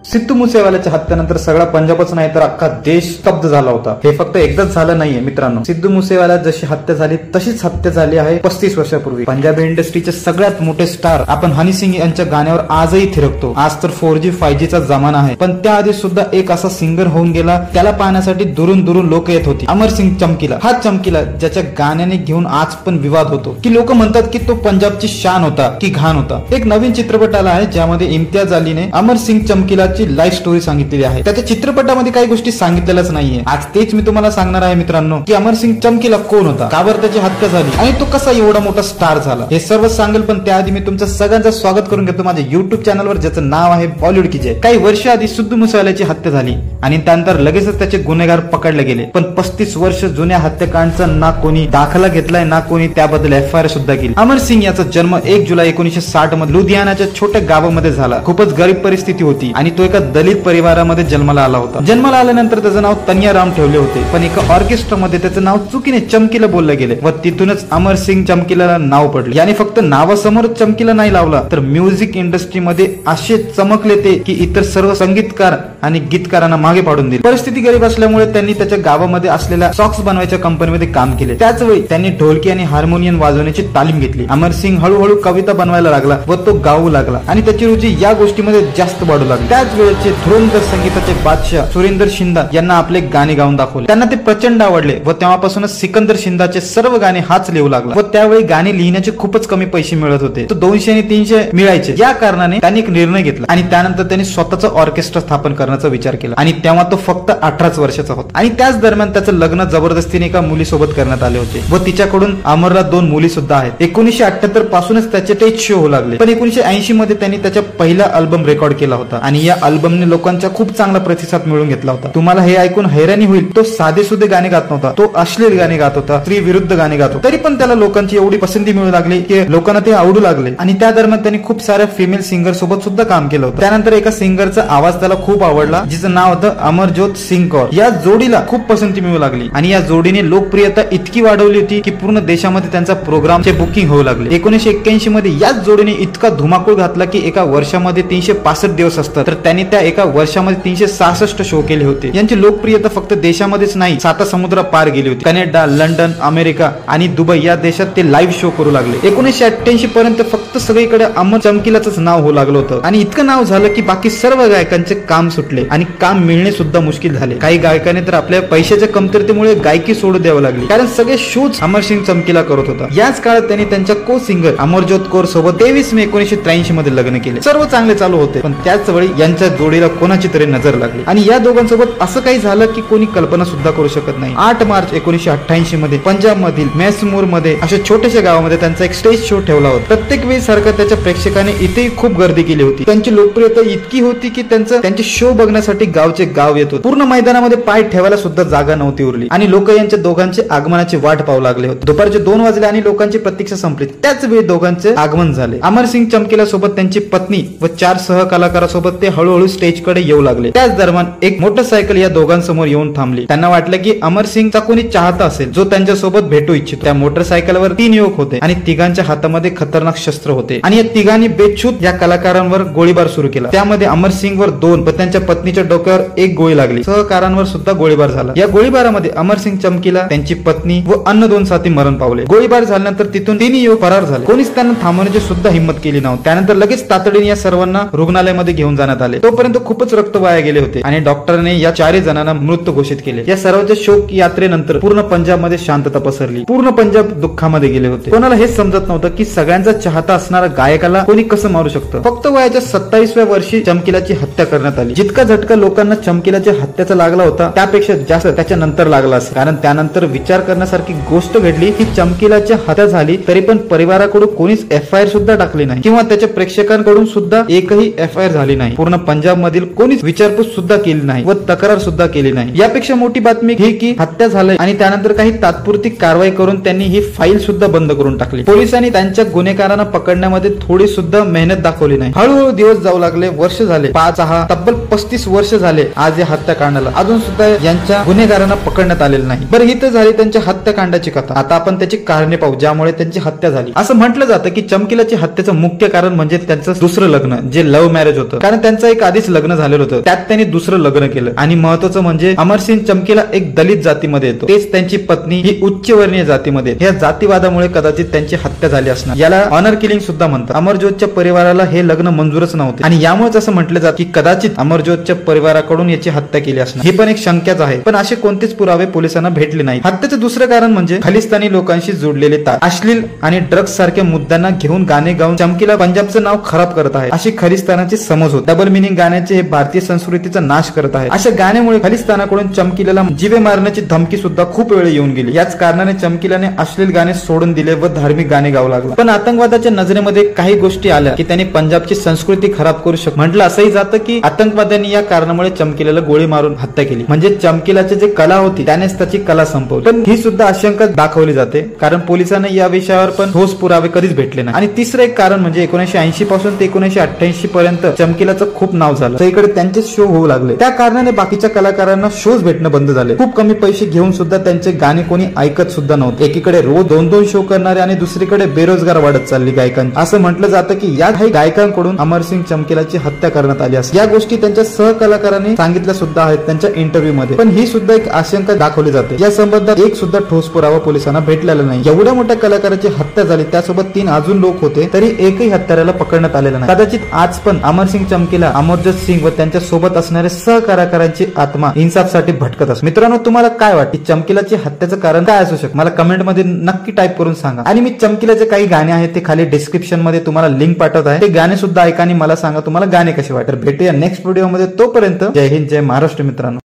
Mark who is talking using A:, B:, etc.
A: सिद्धू मुसेवाल्याच्या हत्येनंतर सगळा पंजाबच नाही तर अख्खा देश स्तब्ध झाला होता. हे फक्त एकदाच झालं नाहीये मित्रांनो. सिद्धू मुसेवाला जशी हत्या झाली तशीच हत्या झाली आहे 35 वर्षापूर्वी. पंजाबी इंडस्ट्रीचे सगळ्यात मोठे स्टार आपण हनी सिंग यांच्या गाण्यावर आजही थिरकतो. आज तर 4G 5G चा जमाना आहे, पण त्याआधी सुद्धा एक असा सिंगर होऊन गेला, त्याला पाहण्यासाठी दुरून दुरून लोक येत होती. अमर सिंग चमकीला. हा चमकीला ज्याच्या गाण्याने घेऊन आज पण विवाद होतो की लोक म्हणतात की तो पंजाबची शान होता की घाण होता. एक नवीन चित्रपट आला आहे ज्यामध्ये इम्तियाज अलीने अमर सिंग चमकीला लाईफ स्टोरी सांगितलेली आहे. त्याच्या चित्रपटामध्ये काही गोष्टी सांगितलेल्याच नाहीये. आज तेच मी तुम्हाला सांगणार आहे मित्रांनो की अमर सिंग चमकीला कोण होता, का बरं त्याची हत्या झाली आणि तो कसा एवढा मोठा स्टार झाला, हे सर्व सांगेल. पण त्याआधी मी तुमचं सगळ्यांचं स्वागत करून घेतो माझ्या युट्यूब चॅनलवर ज्याचं नाव आहे बॉलिवूड की जय. काही वर्ष आधी सिद्धू मुसेवाल्याची हत्या झाली आणि त्यानंतर लगेचच त्याचे गुन्हेगार पकडले गेले. पण 35 वर्ष जुन्या हत्याकांडचा ना कोणी दाखला घेतलाय ना कोणी त्याबद्दल FIR सुद्धा केली. अमर सिंग याचा जन्म 1 जुलै 1960 मध्ये लुधियानाच्या छोट्या गावामध्ये झाला. खूपच गरीब परिस्थिती होती आणि तो एका दलित परिवारामध्ये जन्माला आला होता. जन्माला आल्यानंतर त्याचं नाव तन्याराम ठेवले होते, पण एका ऑर्केस्ट्रामध्ये त्याचं नाव चुकीने चमकीला बोललं गेले व तिथूनच अमर सिंग चमकीला नाव पडले. याने फक्त नावासमोर चमकीला नाही लावला तर म्युझिक इंडस्ट्रीमध्ये असे चमकले ते की इतर सर्व संगीतकार आणि गीतकारांना मागे पाडून दिले. परिस्थिती गरीब असल्यामुळे त्यांनी त्याच्या गावामध्ये असलेल्या सॉक्स बनवायच्या कंपनीमध्ये काम केले. त्याच वेळी त्यांनी ढोलकी आणि हार्मोनियम वाजवण्याची तालीम घेतली. अमर सिंग हळूहळू कविता बनवायला लागला व तो गाऊ लागला आणि त्याची रुची या गोष्टीमध्ये जास्त वाढू लागली. त्याच वेळेचे धुरंधर संगीताचे बादशाह सुरेंद्र शिंदा यांना आपले गाणे गाऊन दाखवले. त्यांना ते प्रचंड आवडले व तेव्हापासूनच सिकंदर शिंदाचे सर्व गाणे हाच लिहू लागला. व त्यावेळी गाणे लिहिण्याचे खूपच कमी पैसे मिळत होते, तो 200 आणि 300 मिळायचे. या कारणाने त्यांनी एक निर्णय घेतला आणि त्यानंतर त्यांनी स्वतःचं ऑर्केस्ट्रा स्थापन करण्याचा विचार केला आणि तेव्हा तो फक्त 18 वर्षाचा होता. आणि त्याच दरम्यान त्याचं लग्न जबरदस्तीने एका मुलीसोबत करण्यात आले होते व तिच्याकडून अमरला 2 मुली सुद्धा आहेत. 1978 पासूनच त्याचे स्टेज शो होऊ लागले. पण 1980 मध्ये त्यांनी त्याचा पहिला अल्बम रेकॉर्ड केला होता आणि या अल्बमने लोकांचा खूप चांगला प्रतिसाद मिळवून घेतला होता. तुम्हाला हे ऐकून हैराणी होईल, तो साधे सुधे गाणे गात नव्हता, तो अश्लील गाणे गात होता, स्त्री विरुद्ध गाणे गात होता. तरी पण त्याला लोकांची एवढी पसंती मिळू लागली की लोकांना ते आवडू लागले. आणि त्या दरम्यान त्यांनी खूप साऱ्या फिमेल सिंगर सोबत सुद्धा काम केलं होतं. त्यानंतर एका सिंगरचा आवाज त्याला खूप आवडला जिचं नाव होतं अमरजोत सिंग कौर. या जोडीला खूप पसंती मिळू लागली आणि या जोडीने लोकप्रियता इतकी वाढवली होती की पूर्ण देशामध्ये त्यांचा प्रोग्रामचे बुकिंग होऊ लागले. 1981 मध्ये याच जोडीने इतका धुमाकूळ घातला की एका वर्षामध्ये 365 दिवस असतात तर त्यांनी त्या एका वर्षामध्ये 366 शो केले होते. यांची लोकप्रियता फक्त देशामध्येच नाही 7 समुद्र पार गेली होती. कॅनडा, लंडन, अमेरिका आणि दुबई या देशात ते लाईव्ह शो करू लागले. 1988 पर्यंत फक्त सगळीकडे अमर चमकीलाच नाव होऊ लागलं होतं आणि इतकं नाव झालं की बाकी सर्व गायकांचे काम सुटले आणि काम मिळणे सुद्धा मुश्किल झाले. काही गायकांनी तर आपल्या पैशाच्या कमतरतेमुळे गायकी सोडू द्यावं लागली कारण सगळे शोज अमर सिंग चमकीला करत होता. याच काळात त्यांनी त्यांच्या को सिंगर अमरजोत कौर सोबत 23 मे 1983 मध्ये लग्न केले. सर्व चांगले चालू होते पण त्याच वेळी यांच्या जोडीला कोणाची तरी नजर लागली आणि या दोघांसोबत असं काही झालं की कोणी कल्पना सुद्धा करू शकत नाही. 8 मार्च 1988 मध्ये पंजाब मधील मैसूर मध्ये अशा छोट्याशा गावामध्ये त्यांचा एक स्टेज शो ठेवला होता. प्रत्येक वेळी सारखं त्याच्या प्रेक्षकांनी इथेही खूप गर्दी केली होती. त्यांची लोकप्रियता इतकी होती की त्यांचे शो बघण्यासाठी गावचे गाव येत होते. पूर्ण मैदानामध्ये पाय ठेवायला सुद्धा जागा नव्हती उरली आणि लोक यांच्या दोघांचे आगमनाची वाट पाहू लागले होते. दुपारचे 2 वाजले आणि लोकांची प्रतीक्षा संपली. त्याच वेळी दोघांचे आगमन झाले. अमर सिंग चमकीला सोबत त्यांची पत्नी व 4 सहकलाकारासोबत ते हळूहळू स्टेजकडे येऊ लागले. त्याच दरम्यान एक मोटरसायकल या दोघांसमोर येऊन थांबली. त्यांना वाटलं की अमर सिंगचा कोणी चाहता असेल जो त्यांच्यासोबत भेटू इच्छितो. त्या मोटरसायकलवर 3 युवक होते आणि तिघांच्या हातामध्ये खतरनाक शस्त्र होते आणि या तिघांनी बेछूत या कलाकारांवर गोळीबार सुरू केला. त्यामध्ये अमर सिंग वर 2 व त्यांच्या पत्नीच्या डोक्यावर 1 गोळी लागली. सहकारांवर सुद्धा गोळीबार झाला. या गोळीबारामध्ये अमर सिंग चमकीला, त्यांची पत्नी व अन्य 2 साथी मरण पावले. गोळीबार झाल्यानंतर तिथून 3 युवक फरार झाले. कोणीच त्यांना थांबवण्याची सुद्धा हिंमत केली नव्हती. त्यानंतर लगेच तातडीने या सर्वांना रुग्णालयामध्ये घेऊन जाण्यात आले. तोपर्यंत खूपच रक्त वाया गेले होते आणि डॉक्टरने या 4 जणांना मृत घोषित केले. या सर्वांच्या शोक यात्रेनंतर पूर्ण पंजाबमध्ये शांतता पसरली. पूर्ण पंजाब दुःखामध्ये गेले होते. कोणाला हेच समजत नव्हतं की सगळ्यांचा चाहता असणारा गायकाला कोणी कसं मारू शकतं. फक्त वयाच्या 27व्या वर्षी चमकीलाची हत्या करण्यात आली. जितका झटका लोकांना चमकीलाच्या हत्याचा लागला होता त्यापेक्षा जास्त त्याच्या नंतर लागला असेल. कारण त्यानंतर विचार करण्यासारखी गोष्ट घडली की चमकीलाची हत्या झाली तरी पण परिवाराकडून कोणीच FIR सुद्धा टाकली नाही किंवा त्याच्या प्रेक्षकांकडून सुद्धा एकही FIR झाली नाही. पूर्ण पंजाब मधील कोणीच विचारपूस सुद्धा केली नाही व तक्रार सुद्धा केली नाही. यापेक्षा मोठी बातमी ही की हत्या झाली आणि त्यानंतर काही तात्पुरती कारवाई करून त्यांनी ही फाईल सुद्धा बंद करून टाकली. पोलिसांनी त्यांच्या गुन्हेगारांना पकडण्यामध्ये थोडी सुद्धा मेहनत दाखवली नाही. हळूहळू दिवस जाऊ लागले. वर्ष झाले. 5-6 तब्बल 35 वर्ष झाले आज या हत्याकांडाला. अजून सुद्धा यांच्या गुन्हेगारांना पकडण्यात आलेलं नाही. बरं, ही तर झाली त्यांच्या हत्याकांडाची कथा. आता आपण त्याची कारणे पाहू ज्यामुळे त्यांची हत्या झाली. असं म्हटलं जातं की चमकीलाची हत्येचं मुख्य कारण म्हणजे त्यांचं दुसरं लग्न जे लव्ह मॅरेज होतं. कारण त्यांचा एक आधीच लग्न झालेलं होतं, त्यात त्यांनी दुसरं लग्न केलं. आणि महत्वाचं म्हणजे अमरसिंग चमकीला एक दलित जातीमध्ये येतो, तेच त्यांची पत्नी ही उच्चवर्णीय जातीमध्ये. या जातीवादामुळे कदाचित त्यांची हत्या झाली असणार. याला ऑनर किलिंग सुद्धा म्हणतात. अमरज्योतच्या परिवाराला हे लग्न मंजूरच नव्हते आणि यामुळेच असं म्हटलं जातं की कदाचित अमरज्योतच्या परिवाराकडून याची हत्या केली असणार. हे पण एक शंकाच आहे, पण असे कोणतेच पुरावे पोलिसांना भेटले नाही. हत्येचं दुसरं कारण म्हणजे खलिस्तानी लोकांशी जोडलेले तार, अश्लील आणि ड्रग्ज सारख्या मुद्द्यांना घेऊन गाणे गाऊन चमकीला पंजाबचं नाव खराब करत आहे, अशी खलिस्तानाची समज होती. डबल मिनिंग गाण्याचे हे भारतीय संस्कृतीचा नाश करत आहे. अशा गाण्यामुळे खलिस्तानाकडून चमकीला जीवे मारण्याची धमकी सुद्धा खूप वेळ येऊन गेली. याच कारणाने चमकीलाने अश्लील गाणे सोडून दिले व धार्मिक गाणे गाऊ लागला. पण आतंकवादाच्या नजरेमध्ये काही गोष्टी आल्या की त्यांनी पंजाबची संस्कृती खराब करू शकतो. म्हटलं असंही जातं की आतंकवाद्यांनी या कारणामुळे चमकीला गोळी मारून हत्या केली, म्हणजे चमकीलाची जी कला होती त्यानेच त्याची कला संपवली. पण ही सुद्धा आशंका दाखवली जाते कारण पोलिसांना या विषयावर पण ठोस पुरावे कधीच भेटले नाही. आणि तिसरं एक कारण म्हणजे 1980 पासून ते 1988 पर्यंत चमकीलाचं खूप नाव झालं, सगळीकडे त्यांचे शो होऊ लागले. त्या कारणाने बाकीच्या कलाकारांना शोज भेटणं बंद झाले. खूप कमी पैसे घेऊन सुद्धा त्यांचे गाणे कोणी ऐकत सुद्धा नव्हते. एकीकडे रोज 2-2 शो करणारे आणि दुसरीकडे बेरोजगार वाढत चालली गायकांची. असं म्हटलं जातं की या काही गायकांकडून अमरसिंग चमकीलाची हत्या करण्यात आली असते. या गोष्टी त्यांच्या सहकलाकारांनी सांगितल्या सुद्धा आहेत त्यांच्या इंटरव्ह्यू मध्ये. पण ही सुद्धा एक आशंका दाखवली जाते. या संबंधात एक सुद्धा ठोस पुरावा पोलिसांना भेटलेला नाही. एवढ्या मोठ्या कलाकाराची हत्या झाली, त्यासोबत 3 अजून लोक होते, तरी एकही हत्याराला पकडण्यात आलेला नाही. कदाचित आज पण अमरसिंग चमकीला, अमरजोत सिंग व त्यांच्या सोबत असणारे सहकलाकारांची आत्मा इन्साफसाठी भटकत असते. मित्रांनो, तुम्हाला काय वाटते चमकीलाची हत्याचं कारण काय असू शकतं? मला कमेंट मध्ये नक्की टाईप करून सांगा. आणि मी चमकीलाचे काही गाणे आहेत ते खाली डिस्क्रिप्शन मध्ये तुम्हाला लिंक पाठवत आहे, ते गाणे सुद्धा ऐका आणि मला सांगा तुम्हाला गाणे कसे वाटतात. भेटूया नेक्स्ट व्हिडिओ मध्ये. तोपर्यंत जय हिंद, जय महाराष्ट्र मित्रांनो.